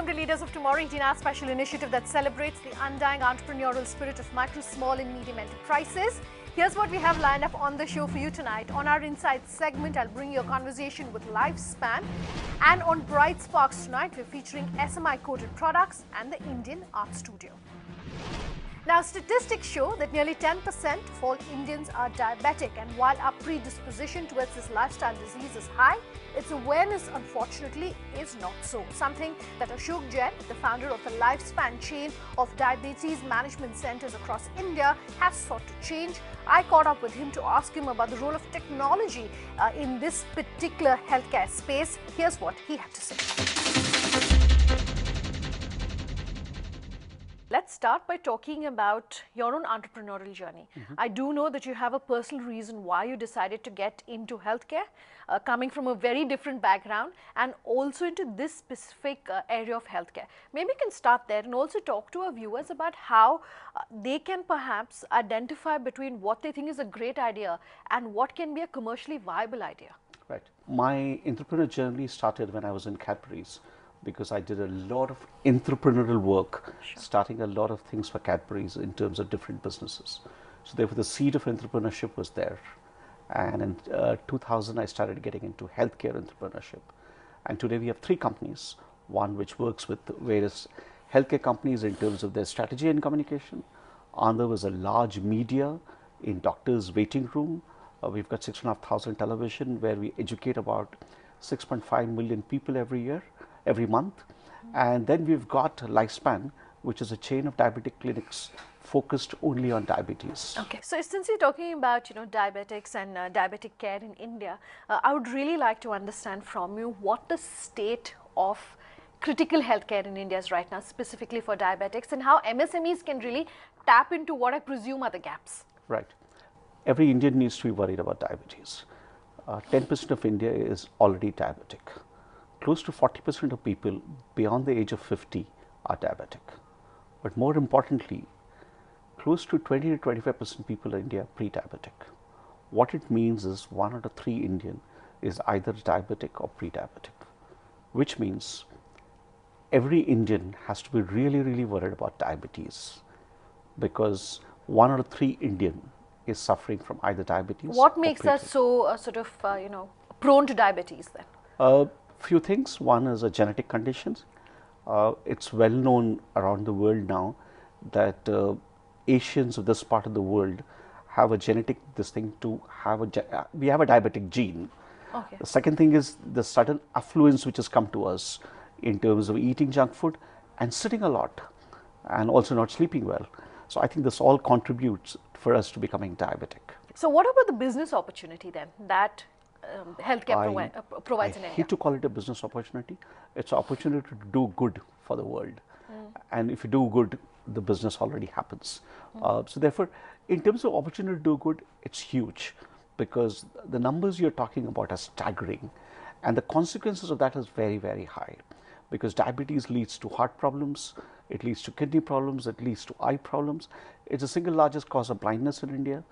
welcome to Leaders of Tomorrow, ETNA's special initiative that celebrates the undying entrepreneurial spirit of micro, small and medium enterprises. Here's what we have lined up on the show for you tonight. On our Insights segment, I'll bring you a conversation with Lifespan. And on Bright Sparks tonight, we're featuring SMI-coated products and the Indian Art Studio. Now, statistics show that nearly 10% of all Indians are diabetic, and while our predisposition towards this lifestyle disease is high, its awareness, unfortunately, is not so. Something that Ashok Jain, the founder of the Lifespan chain of diabetes management centers across India, has sought to change. I caught up with him to ask him about the role of technology in this particular healthcare space. Here's what he had to say. Let's start by talking about your own entrepreneurial journey. I do know that you have a personal reason why you decided to get into healthcare, coming from a very different background and also into this specific area of healthcare. Maybe you can start there and also talk to our viewers about how they can perhaps identify between what they think is a great idea and what can be a commercially viable idea. Right. My entrepreneurial journey started when I was in Cadbury's, because I did a lot of entrepreneurial work, starting a lot of things for Cadbury's in terms of different businesses. So therefore the seed of entrepreneurship was there. And in 2000, I started getting into healthcare entrepreneurship. And today we have 3 companies, one which works with various healthcare companies in terms of their strategy and communication. Another was a large media in doctors' waiting room. We've got 6,500 television where we educate about 6.5 million people every month. And then we've got Lifespan, which is a chain of diabetic clinics focused only on diabetes. Okay, so since you're talking about diabetics and diabetic care in India, I would really like to understand from you what the state of critical healthcare in India is right now, specifically for diabetics, and how MSMEs can really tap into what I presume are the gaps. Right. Every Indian needs to be worried about diabetes. 10% of India is already diabetic. Close to 40% of people beyond the age of 50 are diabetic. But more importantly, close to 20 to 25% people in India are pre-diabetic. What it means is 1 out of 3 Indian is either diabetic or pre-diabetic, which means every Indian has to be really, really worried about diabetes, because 1 out of 3 Indian is suffering from either diabetes. What makes us so prone to diabetes then? Few things. One is a genetic conditions. It's well known around the world now that Asians of this part of the world have a genetic we have a diabetic gene. Okay. The second thing is the sudden affluence which has come to us in terms of eating junk food and sitting a lot and also not sleeping well. So I think this all contributes for us to becoming diabetic. So what about the business opportunity then that healthcare provides in India? I hate to call it a business opportunity. It's an opportunity to do good for the world. And if you do good, the business already happens. So therefore, in terms of opportunity to do good, it's huge, because the numbers you're talking about are staggering. And the consequences of that is very, very high, because diabetes leads to heart problems, it leads to kidney problems, it leads to eye problems. It's the single largest cause of blindness in India.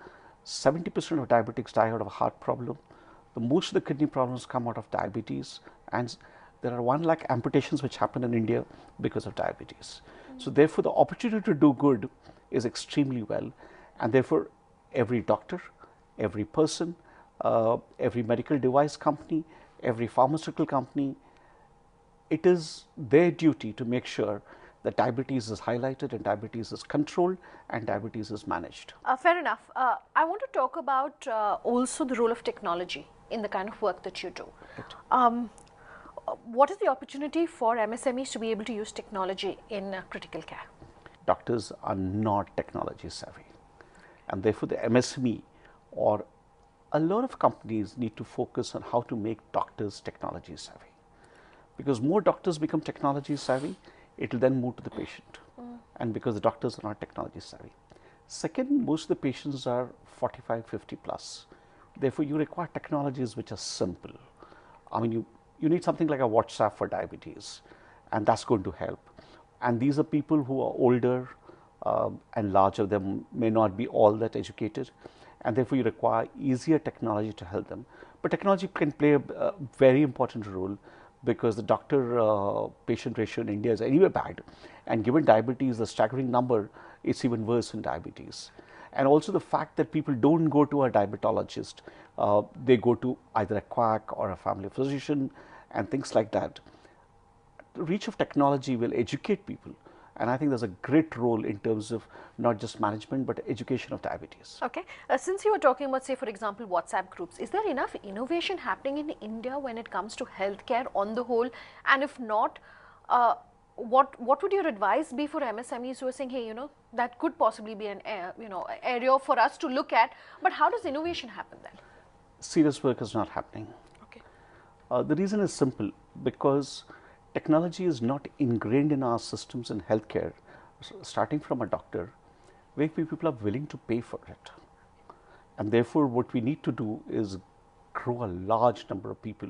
70% of diabetics die out of a heart problem. Most of the kidney problems come out of diabetes, and there are 1 lakh amputations which happen in India because of diabetes. So therefore, the opportunity to do good is extremely well, and therefore every doctor, every person, every medical device company, every pharmaceutical company, it is their duty to make sure that diabetes is highlighted and diabetes is controlled and diabetes is managed. Fair enough. I want to talk about also the role of technology in the kind of work that you do. Right. What is the opportunity for MSMEs to be able to use technology in critical care? Doctors are not technology savvy, and therefore the MSME or a lot of companies need to focus on how to make doctors technology savvy, because more doctors become technology savvy, it will then move to the patient, and because the doctors are not technology savvy. Second, most of the patients are 45, 50 plus. Therefore, you require technologies which are simple. I mean, you need something like a WhatsApp for diabetes, and that's going to help. And these are people who are older and larger, they may not be all that educated, and therefore you require easier technology to help them. But technology can play a very important role, because the doctor-patient ratio in India is anyway bad, and given diabetes, the staggering number, it's even worse in diabetes. And also the fact that people don't go to a diabetologist, they go to either a quack or a family physician and things like that. The reach of technology will educate people, and I think there's a great role in terms of not just management but education of diabetes. Okay. Since you were talking about, say, for example, WhatsApp groups, is there enough innovation happening in India when it comes to healthcare on the whole? And if not, what would your advice be for MSMEs who are saying, hey, that could possibly be an area for us to look at, but how does innovation happen then? Serious work is not happening. Okay. The reason is simple, because technology is not ingrained in our systems in healthcare, starting from a doctor, where people are willing to pay for it. And therefore, what we need to do is grow a large number of people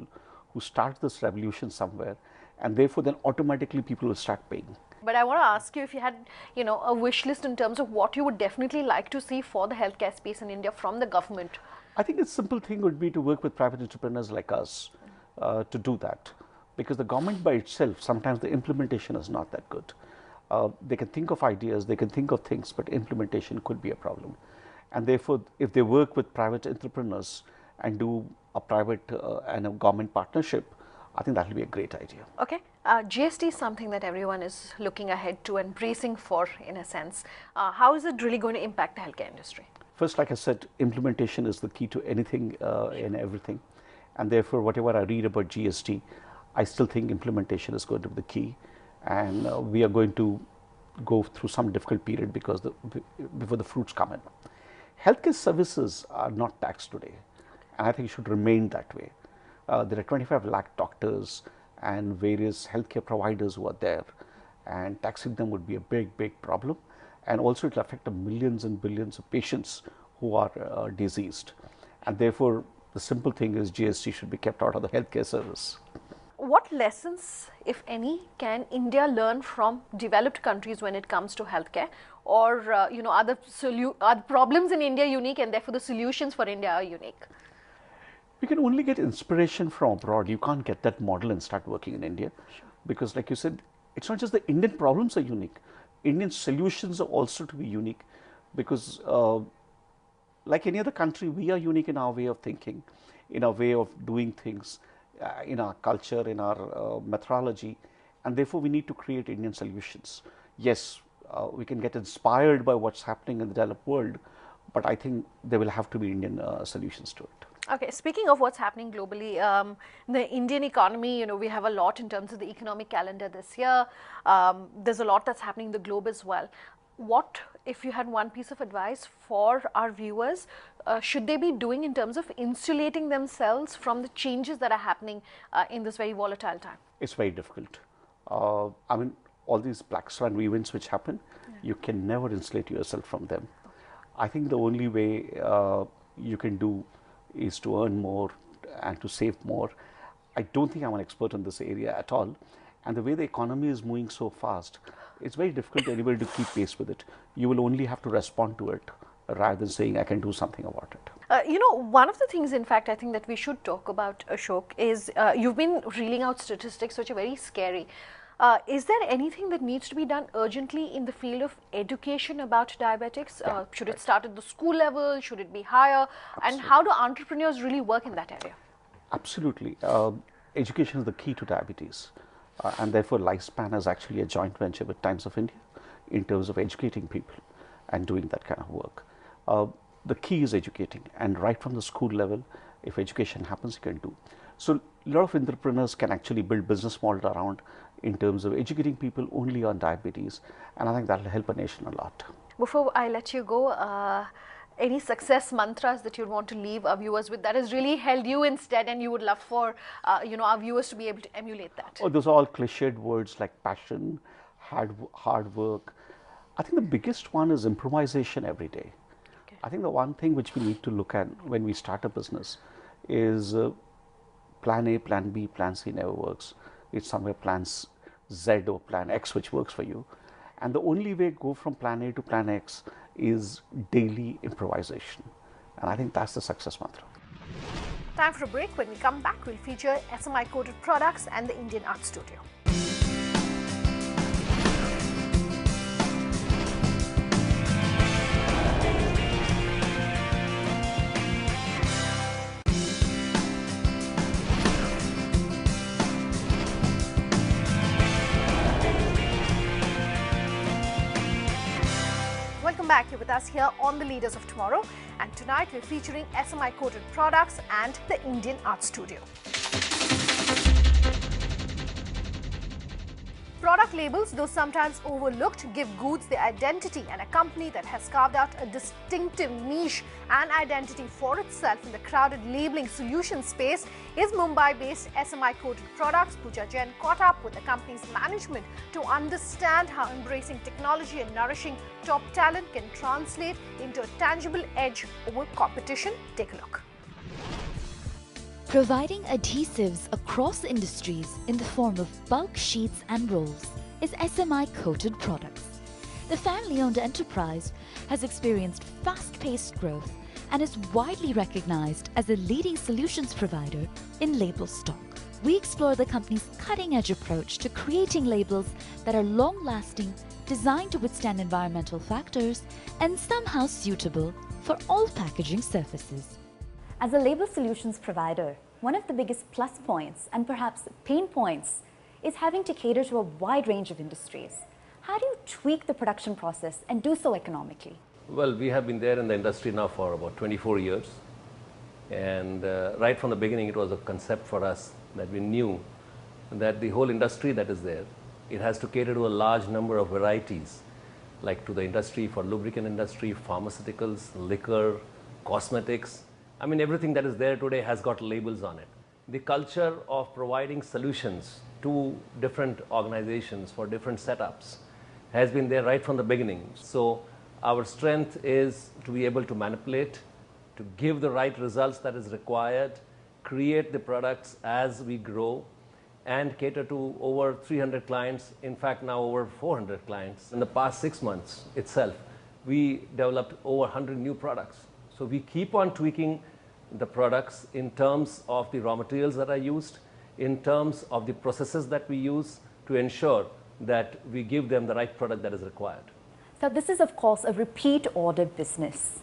who start this revolution somewhere, and therefore then automatically people will start paying. But I want to ask you if you had, a wish list in terms of what you would definitely like to see for the healthcare space in India from the government. I think a simple thing would be to work with private entrepreneurs like us to do that. Because the government by itself, sometimes the implementation is not that good. They can think of ideas, they can think of things, but implementation could be a problem. And therefore, if they work with private entrepreneurs and do a private and a government partnership, I think that will be a great idea. Okay. GST is something that everyone is looking ahead to and bracing for, in a sense. How is it really going to impact the healthcare industry? First, like I said, implementation is the key to anything and everything. And therefore, whatever I read about GST, I still think implementation is going to be the key, and we are going to go through some difficult period because before the fruits come in. Healthcare services are not taxed today, and I think it should remain that way. There are 25 lakh doctors and various healthcare providers who are there, and taxing them would be a big problem, and also it will affect millions and billions of patients who are diseased, and therefore the simple thing is GST should be kept out of the healthcare service. What lessons, if any, can India learn from developed countries when it comes to healthcare, or are problems in India unique and therefore the solutions for India are unique? We can only get inspiration from abroad. You can't get that model and start working in India, because like you said, it's not just the Indian problems are unique. Indian solutions are also to be unique, because like any other country, we are unique in our way of thinking, in our way of doing things, in our culture, in our methodology, and therefore we need to create Indian solutions. Yes, we can get inspired by what's happening in the developed world, but I think there will have to be Indian solutions to it. Okay, speaking of what's happening globally, the Indian economy, we have a lot in terms of the economic calendar this year. There's a lot that's happening in the globe as well. What, if you had one piece of advice for our viewers, should they be doing in terms of insulating themselves from the changes that are happening in this very volatile time? It's very difficult. I mean, all these black swan events which happen, you can never insulate yourself from them. I think the only way you can do is to earn more and to save more. I don't think I'm an expert in this area at all. And the way the economy is moving so fast, it's very difficult for anybody to keep pace with it. You will only have to respond to it rather than saying, I can do something about it. One of the things, in fact, I think that we should talk about, Ashok, is you've been reeling out statistics which are very scary. Is there anything that needs to be done urgently in the field of education about diabetics? Should it start at the school level? Should it be higher? Absolutely. And how do entrepreneurs really work in that area? Absolutely. Education is the key to diabetes. And therefore, Lifespan is actually a joint venture with Times of India in terms of educating people and doing that kind of work. The key is educating, and right from the school level, if education happens, you can do. So a lot of entrepreneurs can actually build business models around in terms of educating people only on diabetes, and I think that will help a nation a lot. Before I let you go, any success mantras that you'd want to leave our viewers with that has really held you instead, and you would love for our viewers to be able to emulate that? Oh, those are all cliched words like passion, hard work. I think the biggest one is improvisation every day. Okay. I think the one thing which we need to look at when we start a business is plan A, plan B, plan C never works. It's somewhere plan Z or plan X which works for you. And the only way to go from plan A to plan X is daily improvisation. And I think that's the success mantra. Time for a break. When we come back, we'll feature SMI coated products and the Indian Art Studio. Welcome back. You're with us here on The Leaders of Tomorrow, and tonight we're featuring SMI coated products and the Indian Art Studio. Product labels, though sometimes overlooked, give goods their identity, and a company that has carved out a distinctive niche and identity for itself in the crowded labeling solution space is Mumbai-based SMI coated products. Pooja Jain caught up with the company's management to understand how embracing technology and nourishing top talent can translate into a tangible edge over competition. Take a look. Providing adhesives across industries in the form of bulk sheets and rolls is SMI Coated Products. The family-owned enterprise has experienced fast-paced growth and is widely recognized as a leading solutions provider in label stock. We explore the company's cutting-edge approach to creating labels that are long-lasting, designed to withstand environmental factors, and somehow suitable for all packaging surfaces. As a label solutions provider, one of the biggest plus points and perhaps pain points is having to cater to a wide range of industries. How do you tweak the production process and do so economically? Well, we have been there in the industry now for about 24 years. And right from the beginning, it was a concept for us that we knew that the whole industry that is there, it has to cater to a large number of varieties, like to the industry for lubricant industry, pharmaceuticals, liquor, cosmetics. I mean, everything that is there today has got labels on it. The culture of providing solutions to different organizations for different setups has been there right from the beginning. So our strength is to be able to manipulate, to give the right results that is required, create the products as we grow, and cater to over 300 clients, in fact now over 400 clients. In the past 6 months itself, we developed over 100 new products. So we keep on tweaking the products in terms of the raw materials that are used, in terms of the processes that we use to ensure that we give them the right product that is required. So this is of course a repeat order business.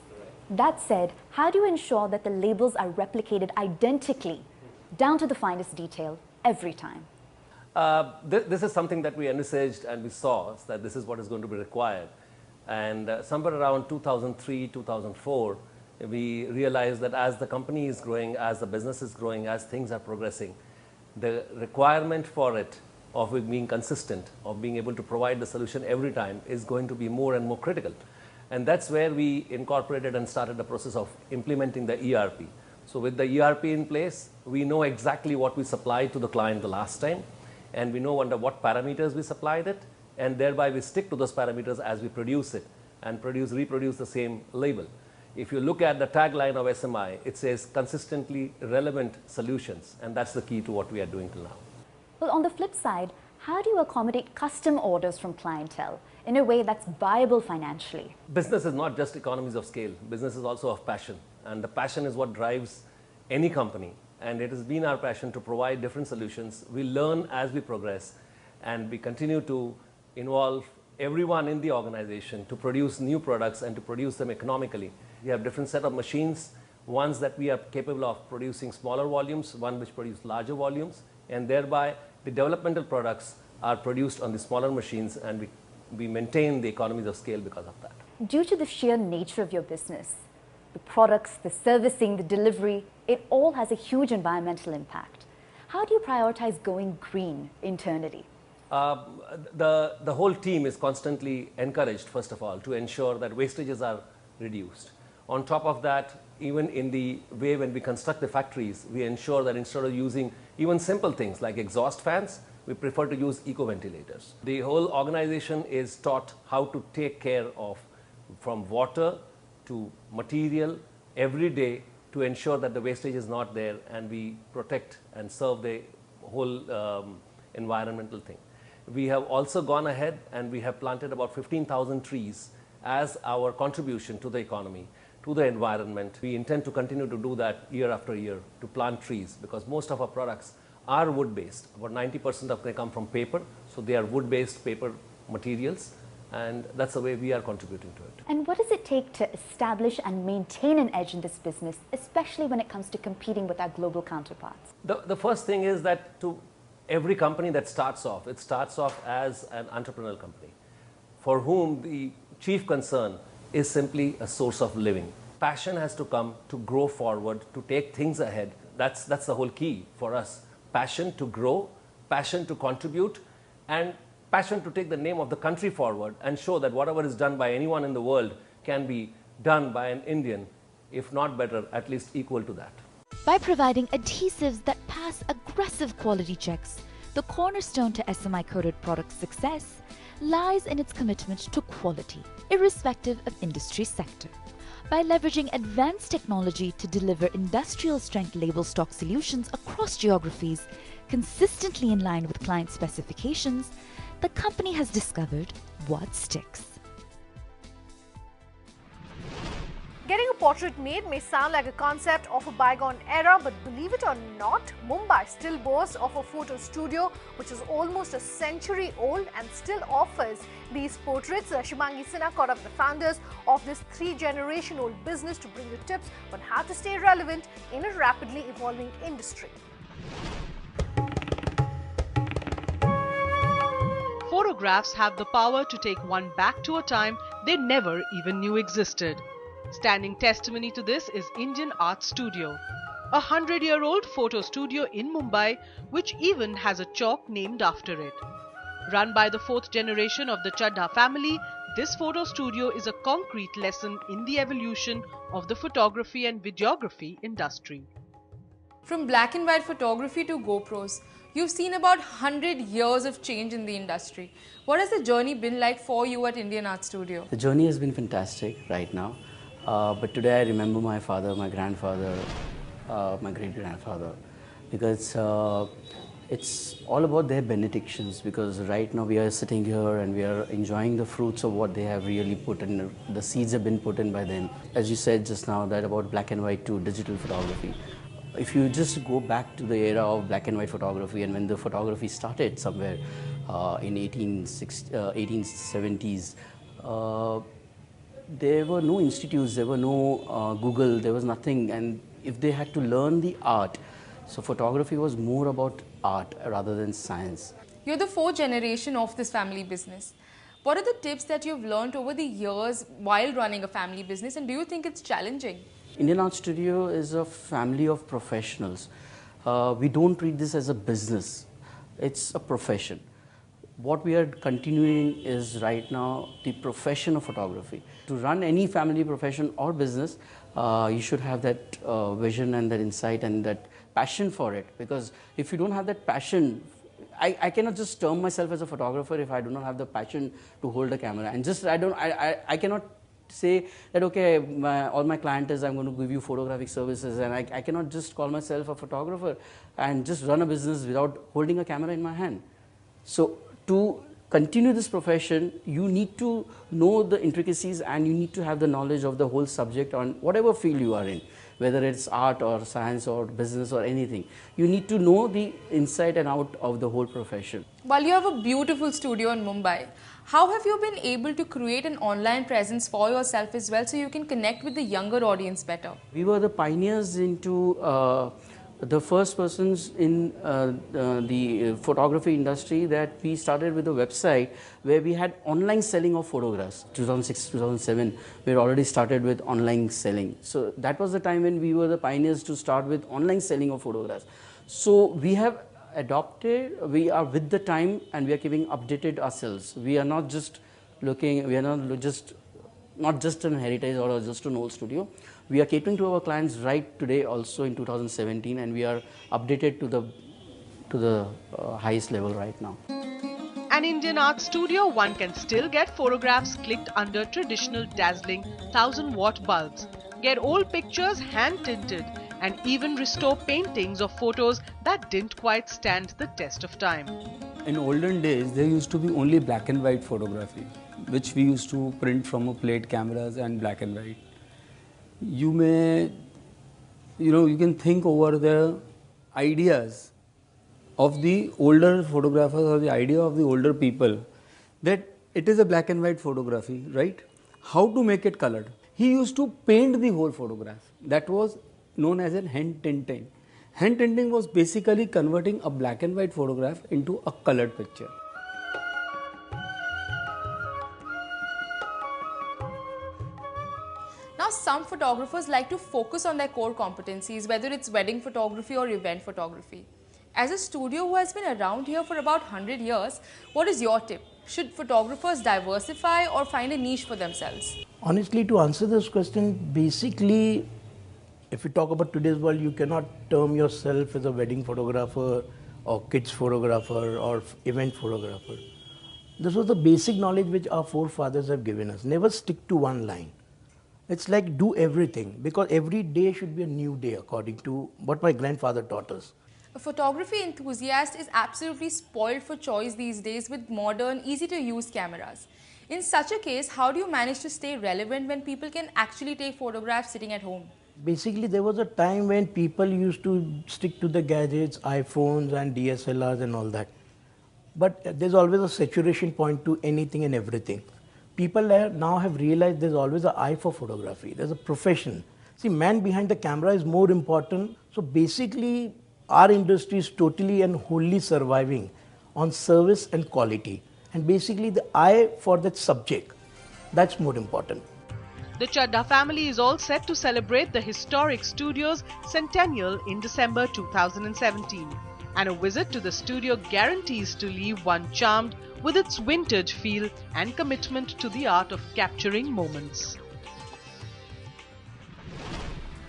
That said, how do you ensure that the labels are replicated identically, down to the finest detail, every time? This is something that we envisaged and we saw that this is what is going to be required. And somewhere around 2003, 2004, we realized that as the company is growing, as the business is growing, as things are progressing, the requirement for it of it being consistent, of being able to provide the solution every time is going to be more and more critical. And that's where we incorporated and started the process of implementing the ERP. So with the ERP in place, we know exactly what we supplied to the client the last time, and we know under what parameters we supplied it, and thereby we stick to those parameters as we produce it and reproduce the same label. If you look at the tagline of SMI, it says consistently relevant solutions, and that's the key to what we are doing till now. Well, on the flip side, how do you accommodate custom orders from clientele in a way that's viable financially? Business is not just economies of scale. Business is also of passion, and the passion is what drives any company. And it has been our passion to provide different solutions. We learn as we progress, and we continue to involve everyone in the organization to produce new products and to produce them economically. We have different set of machines, ones that we are capable of producing smaller volumes, one which produce larger volumes, and thereby the developmental products are produced on the smaller machines, and we maintain the economies of scale because of that. Due to the sheer nature of your business, the products, the servicing, the delivery, it all has a huge environmental impact. How do you prioritize going green internally? The whole team is constantly encouraged, first of all, to ensure that wastages are reduced. On top of that, even in the way when we construct the factories, we ensure that instead of using even simple things like exhaust fans, we prefer to use eco-ventilators. The whole organization is taught how to take care of, from water to material every day, to ensure that the wastage is not there and we protect and serve the whole environmental thing. We have also gone ahead and we have planted about 15,000 trees as our contribution to the economy, to the environment. We intend to continue to do that year after year, to plant trees, because most of our products are wood-based. About 90% of them come from paper, so they are wood-based paper materials, and that's the way we are contributing to it. And what does it take to establish and maintain an edge in this business, especially when it comes to competing with our global counterparts? The first thing is that to every company that starts off, it starts off as an entrepreneurial company for whom the chief concern is simply a source of living. Passion has to come to grow forward, to take things ahead. That's the whole key for us. Passion to grow, passion to contribute, and passion to take the name of the country forward and show that whatever is done by anyone in the world can be done by an Indian, if not better, at least equal to that. By providing adhesives that pass aggressive quality checks, the cornerstone to SMI coated products' success lies in its commitment to quality, irrespective of industry sector. By leveraging advanced technology to deliver industrial strength label stock solutions across geographies, consistently in line with client specifications, the company has discovered what sticks. Getting a portrait made may sound like a concept of a bygone era, but believe it or not, Mumbai still boasts of a photo studio which is almost a century old and still offers these portraits. Shimangi Sinha caught up with the founders of this 3-generation-old business to bring you tips on how to stay relevant in a rapidly evolving industry. Photographs have the power to take one back to a time they never even knew existed. Standing testimony to this is Indian Art Studio, a 100-year-old photo studio in Mumbai which even has a chalk named after it. Run by the 4th generation of the Chadha family, this photo studio is a concrete lesson in the evolution of the photography and videography industry. From black and white photography to GoPros, you've seen about 100 years of change in the industry. What has the journey been like for you at Indian Art Studio? The journey has been fantastic right now. But today I remember my father, my grandfather, my great-grandfather, because it's all about their benedictions, because right now we are sitting here and we are enjoying the fruits of what they have really put in, the seeds have been put in by them. As you said just now, that about black and white to digital photography. If you just go back to the era of black and white photography and when the photography started somewhere in 1870s, there were no institutes, there were no Google, there was nothing, and if they had to learn the art, so photography was more about art rather than science. You're the 4th generation of this family business. What are the tips that you've learned over the years while running a family business, and do you think it's challenging? Indian Art Studio is a family of professionals. We don't treat this as a business, it's a profession. What we are continuing is right now the profession of photography. To run any family profession or business, you should have that vision and that insight and that passion for it. Because if you don't have that passion, I cannot just term myself as a photographer if I do not have the passion to hold a camera. And just I cannot say that okay, all my client is I'm going to give you photographic services, and I cannot just call myself a photographer and just run a business without holding a camera in my hand. So to continue this profession, you need to know the intricacies and you need to have the knowledge of the whole subject on whatever field you are in, whether it's art or science or business or anything. You need to know the inside and out of the whole profession. While you have a beautiful studio in Mumbai, how have you been able to create an online presence for yourself as well so you can connect with the younger audience better? We were the pioneers into the first persons in the photography industry that we started with a website where we had online selling of photographs. 2006, 2007, we had already started with online selling. So that was the time when we were the pioneers to start with online selling of photographs. So we have adopted, we are with the time and we are keeping updated ourselves. We are not just looking, we are not just an heritage or just an old studio. We are catering to our clients right today also in 2017, and we are updated to the highest level right now. An Indian Art Studio, one can still get photographs clicked under traditional dazzling 1000-watt bulbs, get old pictures hand tinted, and even restore paintings of photos that didn't quite stand the test of time. In olden days, there used to be only black and white photography, which we used to print from a plate cameras and black and white. you may, you can think over the ideas of the older photographers or the idea of the older people that it is a black and white photography, right? How to make it colored? He used to paint the whole photograph. That was known as a hand tinting. Hand tinting was basically converting a black and white photograph into a colored picture. Now, some photographers like to focus on their core competencies, whether it's wedding photography or event photography. As a studio who has been around here for about 100 years, what is your tip? Should photographers diversify or find a niche for themselves? Honestly, to answer this question, basically, if you talk about today's world, you cannot term yourself as a wedding photographer or kids photographer or event photographer. This was the basic knowledge which our forefathers have given us. Never stick to one line. It's like do everything, because every day should be a new day according to what my grandfather taught us. A photography enthusiast is absolutely spoiled for choice these days with modern, easy-to-use cameras. In such a case, how do you manage to stay relevant when people can actually take photographs sitting at home? Basically, there was a time when people used to stick to the gadgets, iPhones and DSLRs and all that. But there's always a saturation point to anything and everything. People now have realized there's always an eye for photography. There's a profession. See, man behind the camera is more important. So basically, our industry is totally and wholly surviving on service and quality. And basically, the eye for that subject, that's more important. The Chadha family is all set to celebrate the historic studio's centennial in December 2017. And a visit to the studio guarantees to leave one charmed with its vintage feel and commitment to the art of capturing moments.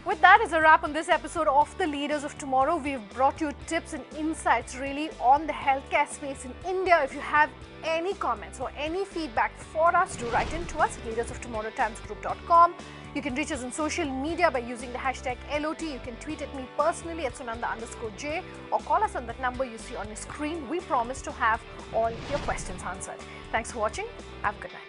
With that is a wrap on this episode of The Leaders of Tomorrow. We've brought you tips and insights really on the healthcare space in India. If you have any comments or any feedback for us, do write in to us at leadersoftomorrowtimesgroup.com. You can reach us on social media by using the hashtag LOT. You can tweet at me personally at Sunanda_J or call us on that number you see on your screen. We promise to have all your questions answered. Thanks for watching. Have a good night.